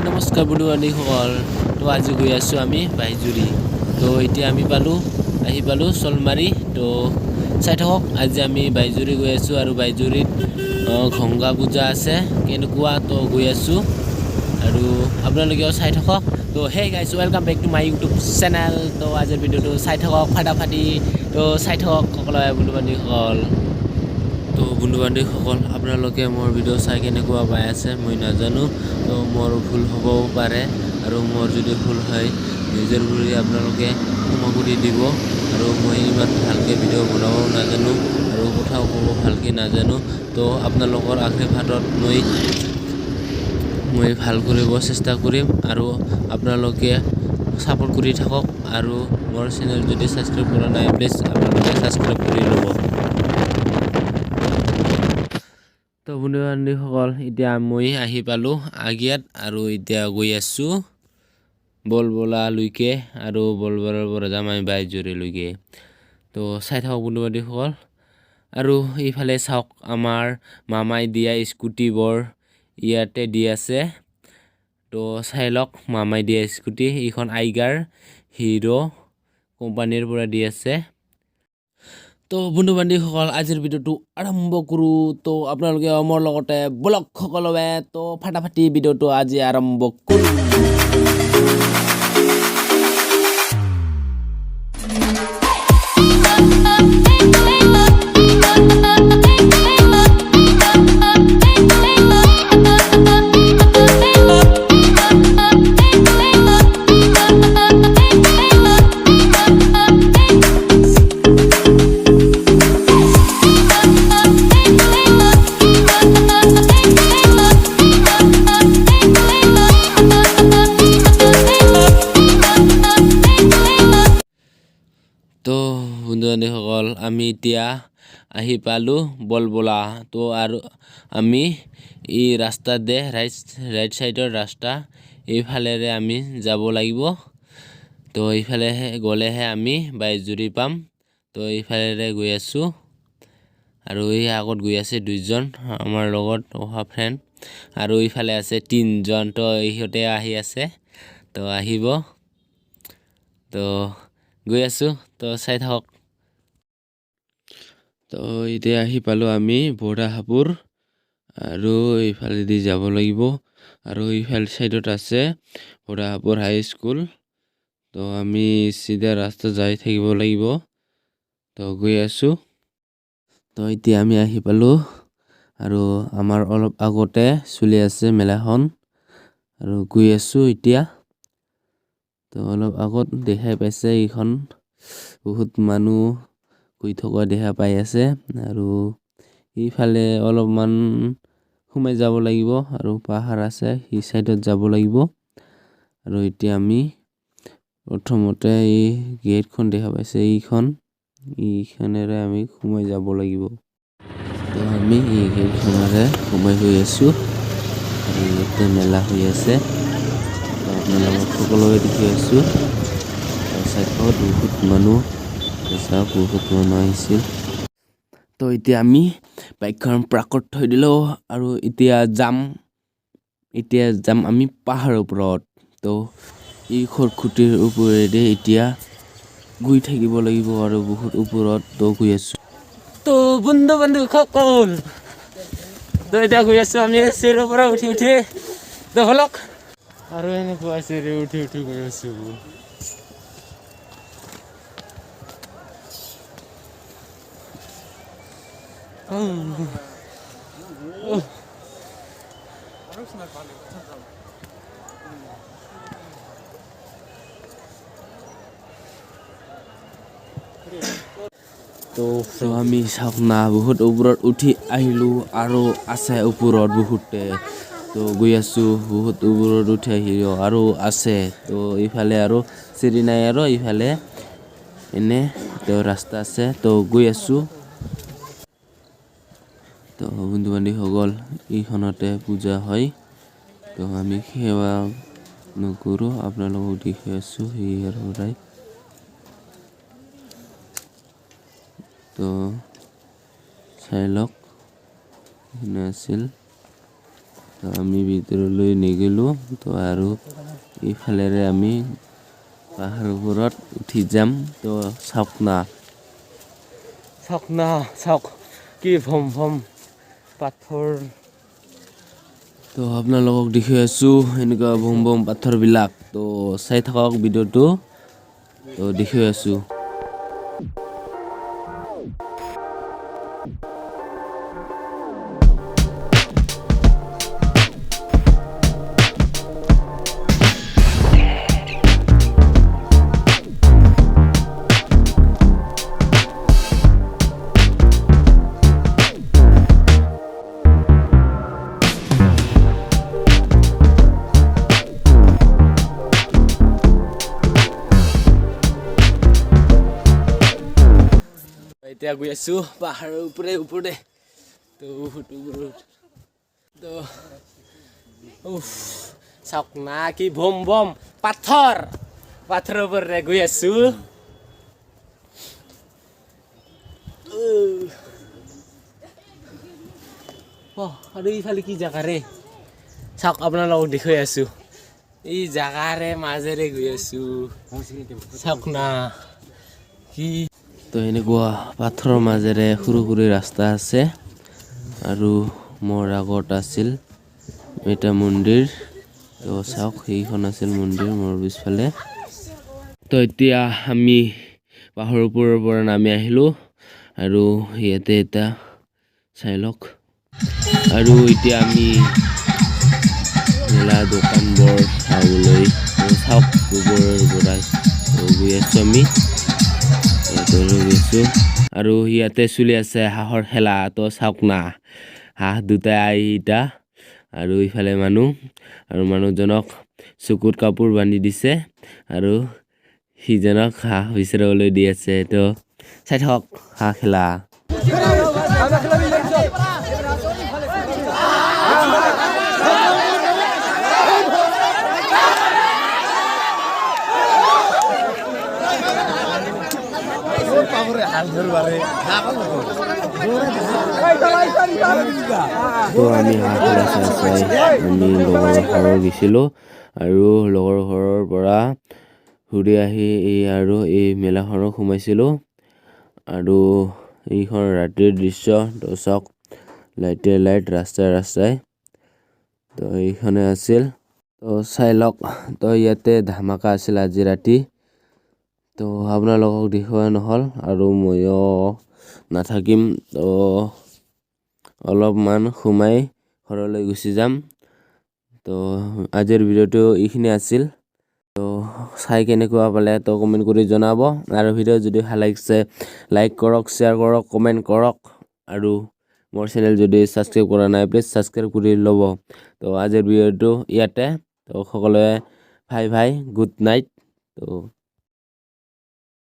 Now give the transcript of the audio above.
নমস্কাৰ বন্ধু বান্ধৱীসকল। তো আজি গৈ আছোঁ আমি বাইজুৰি। তো এতিয়া আমি আহি পালোঁ চলমাৰী। তো চাই থাকক, আজি আমি বাইজুৰি গৈ আছোঁ আৰু বাইজুৰিত গংগা পূজা আছে কেনেকুৱা, তো গৈ আছোঁ আৰু আপোনালোকেও চাই থাকক। তো hey guys, welcome back to my YouTube channel. তো আজিৰ ভিডিঅ'টো চাই থাকক ফাটাফাটি। তো চাই থাকক সকলোৱে বন্ধু বান্ধৱীসকল। তো বন্ধু বান্ধৱীসকল, আপোনালোকে মোৰ ভিডিঅ' চাই কেনেকুৱা পাই আছে মই নাজানো। তো মোৰ ভুল হ'বও পাৰে, আৰু মোৰ যদি ভুল হয় নিজৰ বুলি আপোনালোকে ক্ষমা কৰি দিব। আৰু মই ইমান ভালকৈ ভিডিঅ' বনাবও নাজানো আৰু কথাও ক'ব ভালকৈ নাজানো। তো আপোনালোকৰ আশীৰ্বাদত মই ভাল কৰিব চেষ্টা কৰিম আৰু আপোনালোকে ছাপোৰ্ট কৰি থাকক। আৰু মোৰ চেনেল যদি ছাবস্ক্ৰাইব কৰা নাই, প্লিজ আপোনালোকে ছাবস্ক্ৰাইব কৰি ল'ব। তো বন্ধু বান্ধৱীসকল, এতিয়া মই আহি পালোঁ আগিয়াত আৰু এতিয়া গৈ আছোঁ বলবলালৈকে আৰু বলবলাৰ পৰা যাম আমি বাইজুৰিলৈকে। তো চাই থাকক বন্ধু বান্ধৱীসকল। আৰু এইফালে চাওক, আমাৰ মামাই দিয়া স্কুটিবোৰ ইয়াতে দি আছে। তো চাই লওক, মামাই দিয়া স্কুটি, এইখন আইগাৰ হিৰ' কোম্পানীৰ পৰা দি আছে। তো বন্ধু বান্ধৱীসকল, আজিৰ ভিডিঅ'টো আৰম্ভ কৰোঁ। তো আপোনালোকে মোৰ লগতে ব্লগ সকলোৱে তো ফাটাফাটি ভিডিঅ'টো আজি আৰম্ভ কৰোঁ। তো বন্ধু বান্ধৱীসকল, আমি এতিয়া আহি পালোঁ বলবলা। তো আৰু আমি এই ৰাস্তাতে ৰাইট চাইডৰ ৰাস্তা এইফালেৰে আমি যাব লাগিব। তো এইফালে গ'লেহে আমি বাইজুৰি পাম। তো এইফালেৰে গৈ আছোঁ আৰু এই আগত গৈ আছে দুইজন আমাৰ লগত অহা ফ্ৰেণ্ড, আৰু এইফালে আছে তিনিজন। তো ইহঁতে আহি আছে, তো আহিব। তো গৈ আছোঁ, তো চাই থাকক। তো এতিয়া আহি পালোঁ আমি বৰাহাপুৰ, আৰু এইফালেদি যাব লাগিব। আৰু এইফাল চাইডত আছে বৰাহাপুৰ হাই স্কুল। তো আমি চিধা ৰাস্তা যাই থাকিব লাগিব। তো গৈ আছোঁ। তো এতিয়া আমি আহি পালোঁ, আৰু আমাৰ অলপ আগতে চলি আছে মেলাখন, আৰু গৈ আছোঁ এতিয়া। তো অলপ আগত দেখাই পাইছে, এইখন বহুত মানুহ গৈ থকা দেখা পাই আছে। আৰু এইফালে অলপমান সোমাই যাব লাগিব, আৰু পাহাৰ আছে সেই চাইডত যাব লাগিব। আৰু এতিয়া আমি প্ৰথমতে এই গেটখন দেখা পাইছে, এইখনেৰে আমি সোমাই যাব লাগিব। তো আমি এই গেটখনেৰে সোমাই হৈ আছোঁ, আৰু ইয়াতে মেলা হৈ আছে। আপোনালোকক সকলোৱে দেখি আছোঁ। চাইডত বহুত মানুহ আহিছিল। তো এতিয়া আমি বাইকখন পাৰ্কত থৈ দিলোঁ, আৰু এতিয়া যাম আমি পাহাৰৰ ওপৰত। তো এই খৰখুটিৰ ওপৰেদি এতিয়া গৈ থাকিব লাগিব, আৰু বহুত ওপৰত তো গৈ আছোঁ। তো বন্ধু বান্ধৱীসকল, তো এতিয়া গৈ আছোঁ আমি চিৰিৰ পৰা উঠি তো হলক, আৰু এনেকুৱা চিৰি উঠি গৈ আছোঁ। তো আমি চাওক না, বহুত ওপৰত উঠি আহিলোঁ, আৰু আছে ওপৰত বহুতে। তো গৈ আছোঁ, বহুত ওপৰত উঠি আহিলোঁ আৰু আছে। তো এইফালে আৰু চিৰি নাই, আৰু এইফালে এনে তো ৰাস্তা আছে। তো গৈ আছোঁ। তো বন্ধু বান্ধৱীসকল, এইখনতে পূজা হয়। তো আমি সেৱা নকৰোঁ, আপোনালোকক দেখি আছোঁ সেয়াৰ পৰাই। তো চাই লওক, আছিল আমি ভিতৰলৈ নেগেলো তো আৰু ইফালেৰে আমি পাহাৰৰ ওপৰত উঠি যাম তো চাওক না চাওক কি ভম ভম পাথৰ তো আপোনালোকক দেখুৱাই আছোঁ এনেকুৱা ভম ভম পাথৰবিলাক তো চাই থাকক ভিডিঅ'টো তো দেখুৱাই আছোঁ এতিয়া গৈ আছোঁ পাহাৰৰ ওপৰতে তো চাওক না কি ভম ভম পাথৰৰ ওপৰতে গৈ আছোঁ আৰু ইফালে কি জেগাৰে চাওক আপোনালোকক দেখুৱাই আছোঁ এই জেগাৰে মাজেৰে গৈ আছোঁ চাওক না কি তো এনেকুৱা পাথৰৰ মাজেৰে সৰু সৰু ৰাস্তা আছে আৰু মোৰ আগত আছিল এটা মন্দিৰ তো চাওক সেইখন আছিল মন্দিৰ মোৰ পিছফালে তো এতিয়া আমি পাহাৰৰ ওপৰৰ পৰা নামি আহিলোঁ আৰু ইয়াতে এটা চাই লওক আৰু এতিয়া আমি মেলা দোকানবোৰ চাবলৈ চাওক ওপৰৰ পৰা গৈ আছোঁ আমি আৰু ইয়াতে চলি আছে হাঁহৰ খেলা তো চাওক না হাঁহ দুটা আইতা আৰু ইফালে মানুহ আৰু মানুহজনক চকুত কাপোৰ বান্ধি দিছে আৰু সিজনক হাঁহ বিচাৰিবলৈ দি আছে তো চাই থাকক হাঁহ খেলা তো আমি হাঁহ খেলা চাই আমি লগৰ ঘৰৰ গৈছিলোঁ আৰু লগৰ ঘৰৰ পৰা ঘূৰি আহি এই মেলাখনত সোমাইছিলোঁ আৰু এইখন ৰাতিৰ দৃশ্য তো চাওক লাইট ৰাস্তাই তো এইখনে আছিল তো চাই লওক তো ইয়াতে ধামাকা আছিল আজি ৰাতি তো আপোনালোকক দেখুওৱা নহ'ল আৰু ময়ো নাথাকিম তো অলপমান সোমাই ঘৰলৈ গুচি যাম তো আজিৰ ভিডিঅ'টো এইখিনি আছিল তো চাই কেনেকুৱা পালে তো কমেণ্ট কৰি জনাব আৰু ভিডিঅ' যদি ভাল লাগিছে লাইক কৰক শ্বেয়াৰ কৰক কমেণ্ট কৰক আৰু মোৰ চেনেল যদি ছাবস্ক্ৰাইব কৰা নাই প্লিজ ছাবস্ক্ৰাইব কৰি ল'ব তো আজিৰ ভিডিঅ'টো ইয়াতে তো সকলোৱে ভাই গুড নাইট তো